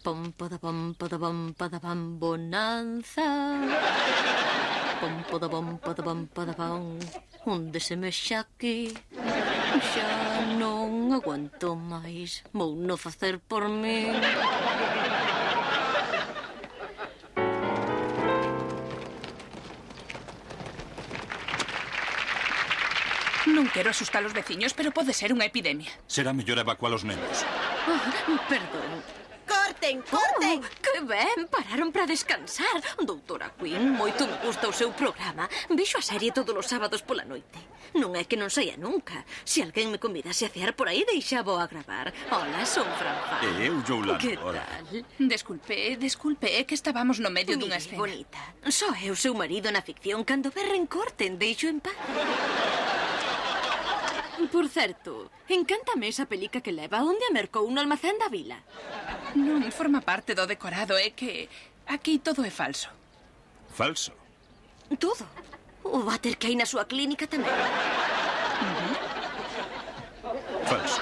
Pom, pada, pam, bonanza. Pom, pada, pam. Onde se mexa aquí. Xa non aguanto máis. Vou no facer por mí. Non quero asustar os veciños, pero pode ser unha epidemia. Será mellor evacuar os nenos. Perdón. Corten, corten! Que ben, pararon para descansar. Doutora Quinn, moito me gusta o seu programa. Vexo a serie todos os sábados pola noite. Non é que non saia nunca. Se alguén me convidase a cear por aí, deixaba a gravar. Hola, son Franfa. E eu, Joulano. Que Hola. tal? Desculpe, é que estábamos no medio dunha Mire, escena. bonita. Só é o seu marido na ficción. Cando berren corten, deixo en paz. Por certo, encántame esa pelica que leva. Onde a mercou no almacén da vila? Non forma parte do decorado, é que aquí todo é falso. Falso. Todo. O váter que hai na súa clínica tamén. Falso.